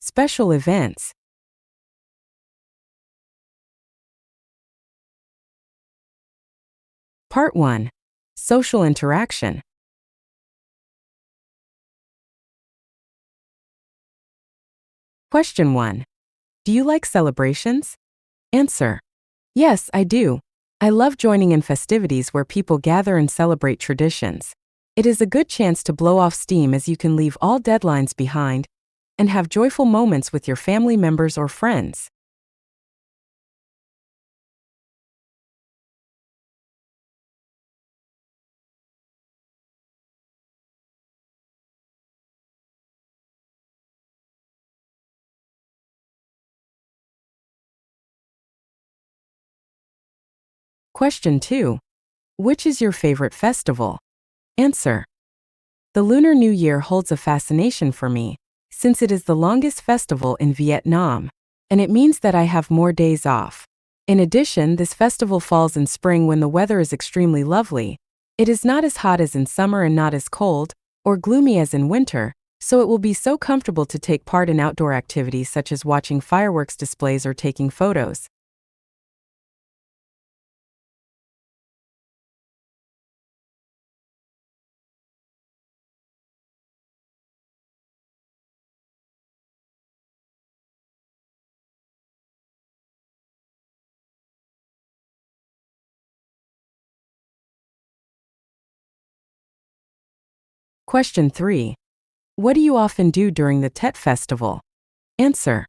Special events. Part 1. Social interaction. Question 1. Do you like celebrations? Answer. Yes, I do. I love joining in festivities where people gather and celebrate traditions. It is a good chance to blow off steam as you can leave all deadlines behind and have joyful moments with your family members or friends. Question 2. Which is your favorite festival? Answer. The Lunar New Year holds a fascination for me, since it is the longest festival in Vietnam, and it means that I have more days off. In addition, this festival falls in spring when the weather is extremely lovely. It is not as hot as in summer and not as cold or gloomy as in winter, so it will be so comfortable to take part in outdoor activities such as watching fireworks displays or taking photos. Question 3. What do you often do during the Tet festival? Answer.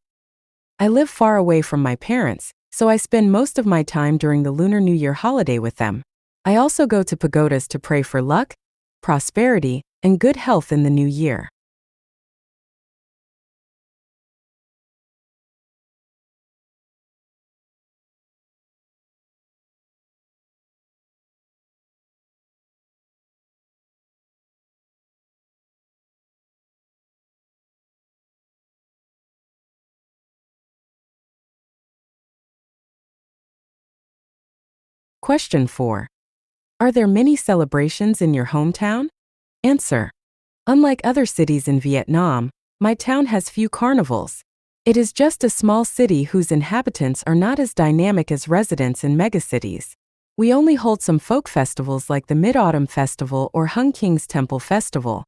I live far away from my parents, so I spend most of my time during the Lunar New Year holiday with them. I also go to pagodas to pray for luck, prosperity, and good health in the new year. Question 4. Are there many celebrations in your hometown? Answer. Unlike other cities in Vietnam, my town has few carnivals. It is just a small city whose inhabitants are not as dynamic as residents in megacities. We only hold some folk festivals like the Mid-Autumn Festival or Hung King's Temple Festival.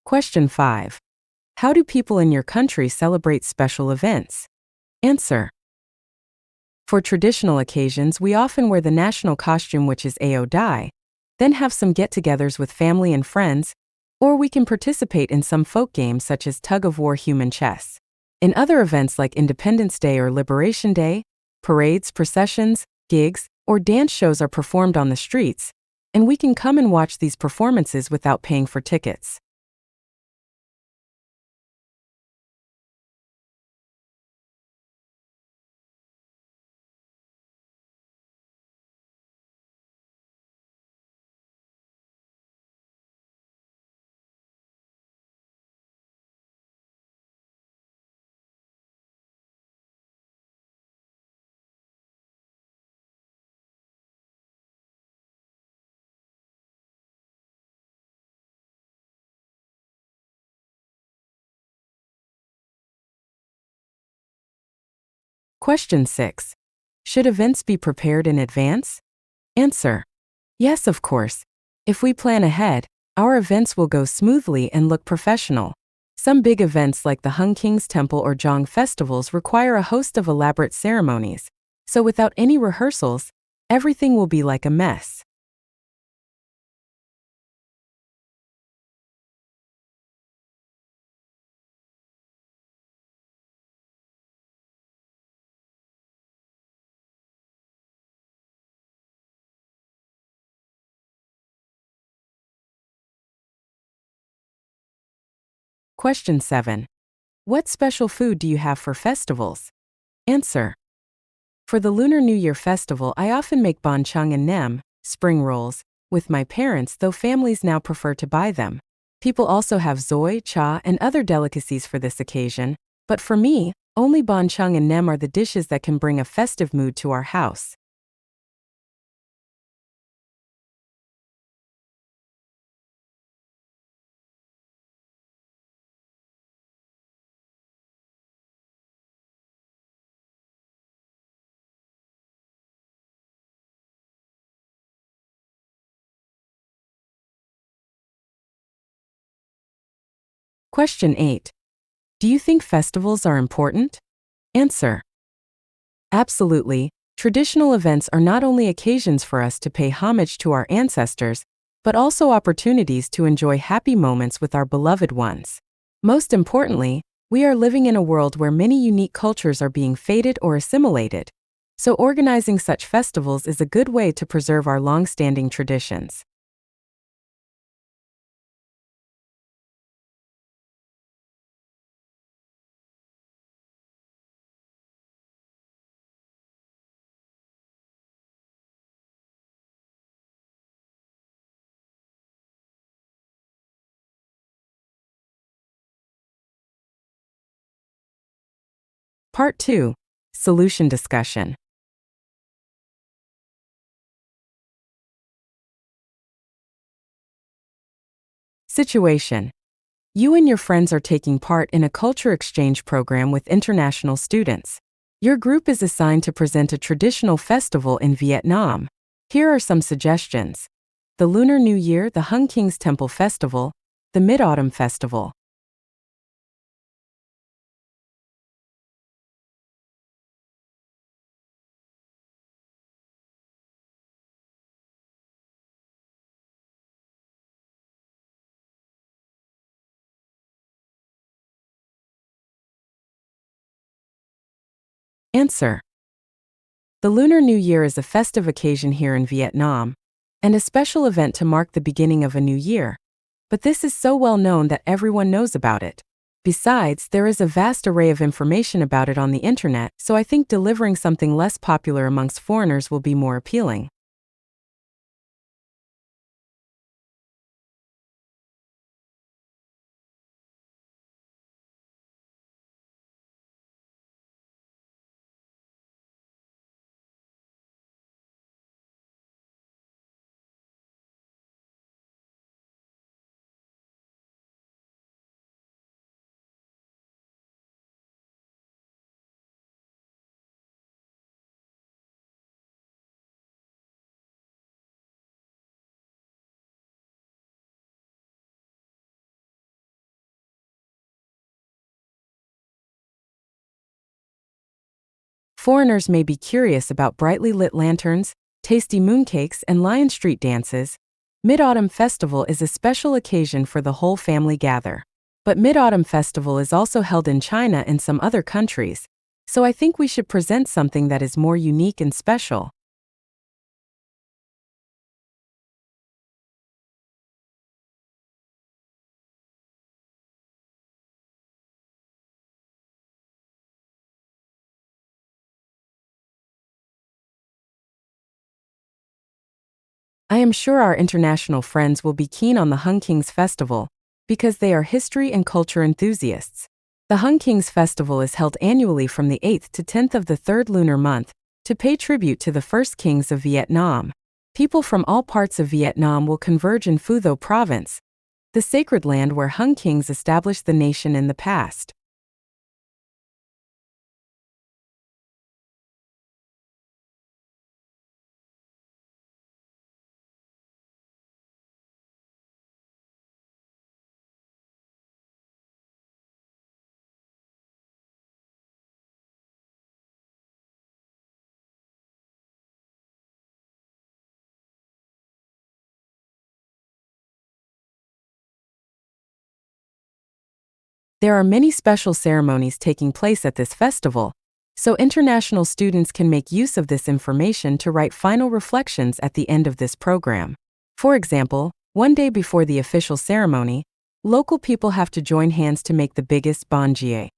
Question 5. How do people in your country celebrate special events? Answer. For traditional occasions, we often wear the national costume, which is ao dai, then have some get-togethers with family and friends, or we can participate in some folk games such as tug-of-war human chess. In other events like Independence Day or Liberation Day, parades, processions, gigs, or dance shows are performed on the streets, and we can come and watch these performances without paying for tickets. Question 6. Should events be prepared in advance? Answer. Yes, of course. If we plan ahead, our events will go smoothly and look professional. Some big events like the Hung King's Temple or Jong festivals require a host of elaborate ceremonies, so without any rehearsals, everything will be like a mess. Question 7. What special food do you have for festivals? Answer. For the Lunar New Year festival, I often make bánh chưng and nem, spring rolls, with my parents, though families now prefer to buy them. People also have xôi, cha, and other delicacies for this occasion, but for me, only bánh chưng and nem are the dishes that can bring a festive mood to our house. Question 8. Do you think festivals are important? Answer. Absolutely. Traditional events are not only occasions for us to pay homage to our ancestors, but also opportunities to enjoy happy moments with our beloved ones. Most importantly, we are living in a world where many unique cultures are being faded or assimilated. So organizing such festivals is a good way to preserve our long-standing traditions. Part 2. Solution discussion. Situation. You and your friends are taking part in a culture exchange program with international students. Your group is assigned to present a traditional festival in Vietnam. Here are some suggestions: the Lunar New Year, the Hung King's Temple Festival, the Mid-Autumn Festival. Answer. The Lunar New Year is a festive occasion here in Vietnam, and a special event to mark the beginning of a new year. But this is so well known that everyone knows about it. Besides, there is a vast array of information about it on the internet, so I think delivering something less popular amongst foreigners will be more appealing. Foreigners may be curious about brightly lit lanterns, tasty mooncakes, and Lion Street dances. Mid-Autumn Festival is a special occasion for the whole family gather. But Mid-Autumn Festival is also held in China and some other countries, so I think we should present something that is more unique and special. I am sure our international friends will be keen on the Hung King's Festival, because they are history and culture enthusiasts. The Hung King's Festival is held annually from the 8th to 10th of the third lunar month, to pay tribute to the first kings of Vietnam. People from all parts of Vietnam will converge in Phu Tho province, the sacred land where Hung Kings established the nation in the past. There are many special ceremonies taking place at this festival, so international students can make use of this information to write final reflections at the end of this program. For example, one day before the official ceremony, local people have to join hands to make the biggest bánh chưng,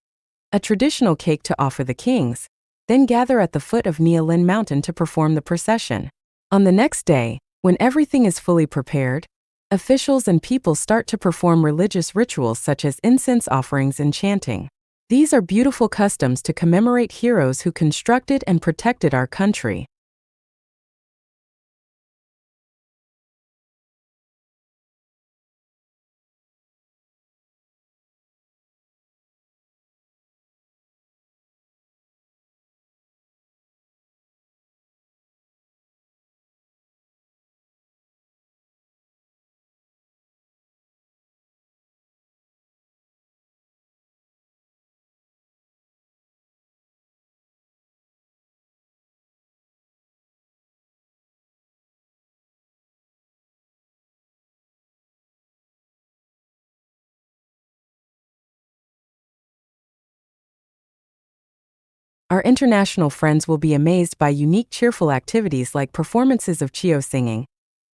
a traditional cake to offer the kings, then gather at the foot of Nha Linh Mountain to perform the procession. On the next day, when everything is fully prepared, officials and people start to perform religious rituals such as incense offerings and chanting. These are beautiful customs to commemorate heroes who constructed and protected our country. Our international friends will be amazed by unique cheerful activities like performances of chio singing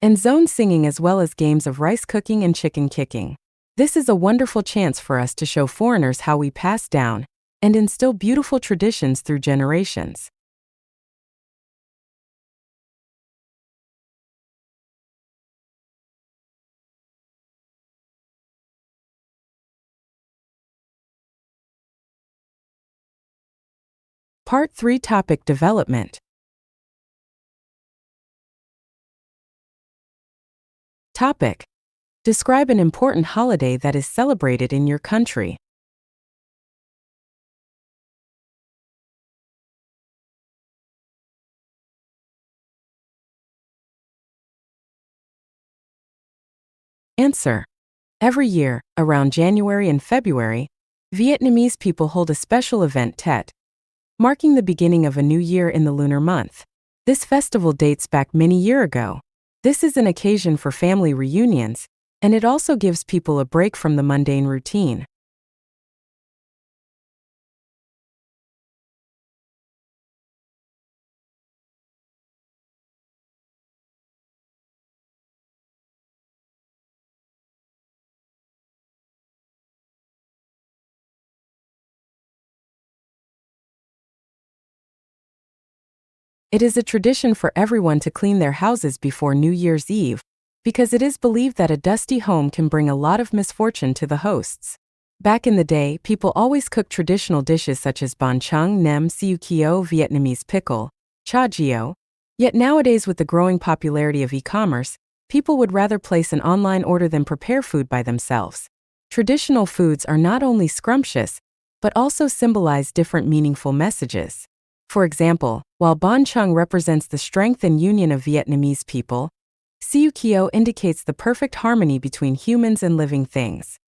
and zone singing, as well as games of rice cooking and chicken kicking. This is a wonderful chance for us to show foreigners how we pass down and instill beautiful traditions through generations. Part 3, Topic Development. Topic: Describe an important holiday that is celebrated in your country. Answer: Every year, around January and February, Vietnamese people hold a special event, Tet, marking the beginning of a new year in the lunar month. This festival dates back many years ago. This is an occasion for family reunions, and it also gives people a break from the mundane routine. It is a tradition for everyone to clean their houses before New Year's Eve, because it is believed that a dusty home can bring a lot of misfortune to the hosts. Back in the day, people always cooked traditional dishes such as bánh tráng nem siu kio, Vietnamese pickle, cha gio. Yet nowadays, with the growing popularity of e-commerce, people would rather place an online order than prepare food by themselves. Traditional foods are not only scrumptious, but also symbolize different meaningful messages. For example, while bánh tráng represents the strength and union of Vietnamese people, siu kio indicates the perfect harmony between humans and living things.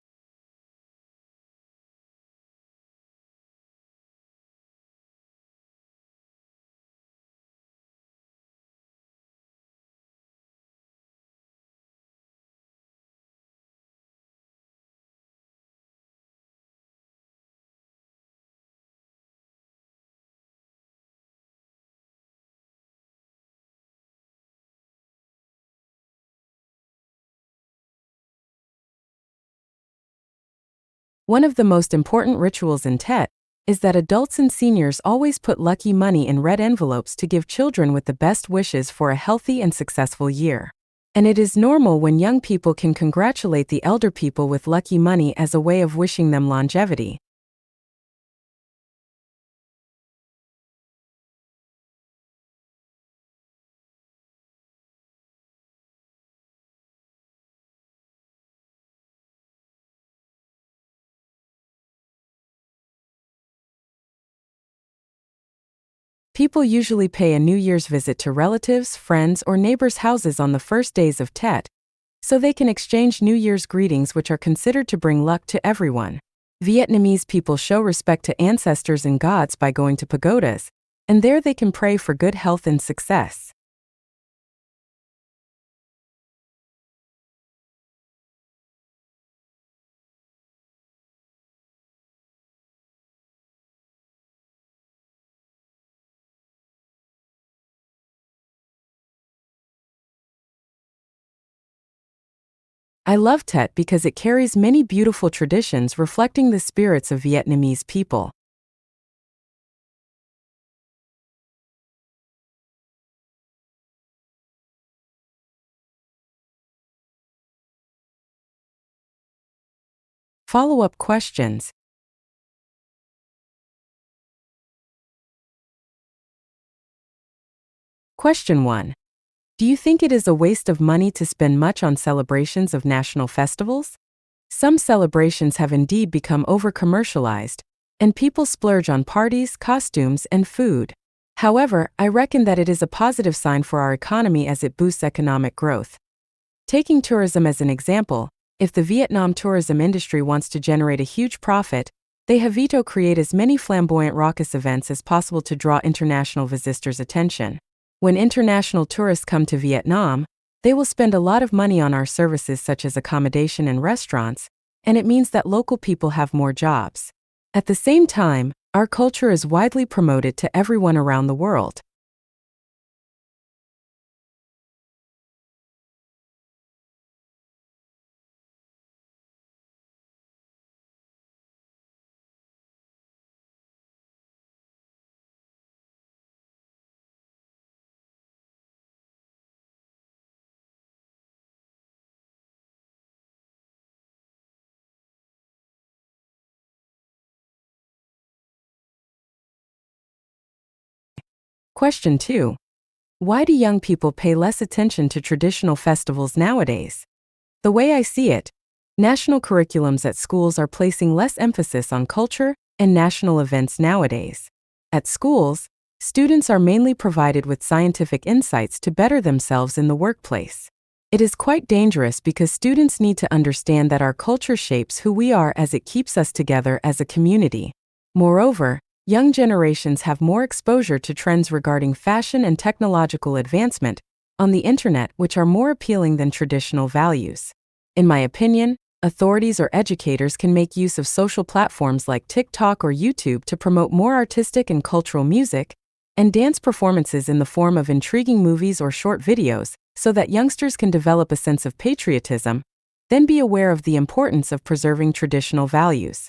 One of the most important rituals in Tet is that adults and seniors always put lucky money in red envelopes to give children with the best wishes for a healthy and successful year. And it is normal when young people can congratulate the elder people with lucky money as a way of wishing them longevity. People usually pay a New Year's visit to relatives, friends, or neighbors' houses on the first days of Tet, so they can exchange New Year's greetings, which are considered to bring luck to everyone. Vietnamese people show respect to ancestors and gods by going to pagodas, and there they can pray for good health and success. I love Tet because it carries many beautiful traditions reflecting the spirits of Vietnamese people. Follow-up questions. Question 1. Do you think it is a waste of money to spend much on celebrations of national festivals? Some celebrations have indeed become over-commercialized, and people splurge on parties, costumes, and food. However, I reckon that it is a positive sign for our economy as it boosts economic growth. Taking tourism as an example, if the Vietnam tourism industry wants to generate a huge profit, they have to create as many flamboyant raucous events as possible to draw international visitors' attention. When international tourists come to Vietnam, they will spend a lot of money on our services such as accommodation and restaurants, and it means that local people have more jobs. At the same time, our culture is widely promoted to everyone around the world. Question 2. Why do young people pay less attention to traditional festivals nowadays? The way I see it, national curriculums at schools are placing less emphasis on culture and national events nowadays. At schools, students are mainly provided with scientific insights to better themselves in the workplace. It is quite dangerous because students need to understand that our culture shapes who we are as it keeps us together as a community. Moreover, young generations have more exposure to trends regarding fashion and technological advancement on the internet which are more appealing than traditional values. In my opinion, authorities or educators can make use of social platforms like TikTok or YouTube to promote more artistic and cultural music and dance performances in the form of intriguing movies or short videos so that youngsters can develop a sense of patriotism, then be aware of the importance of preserving traditional values.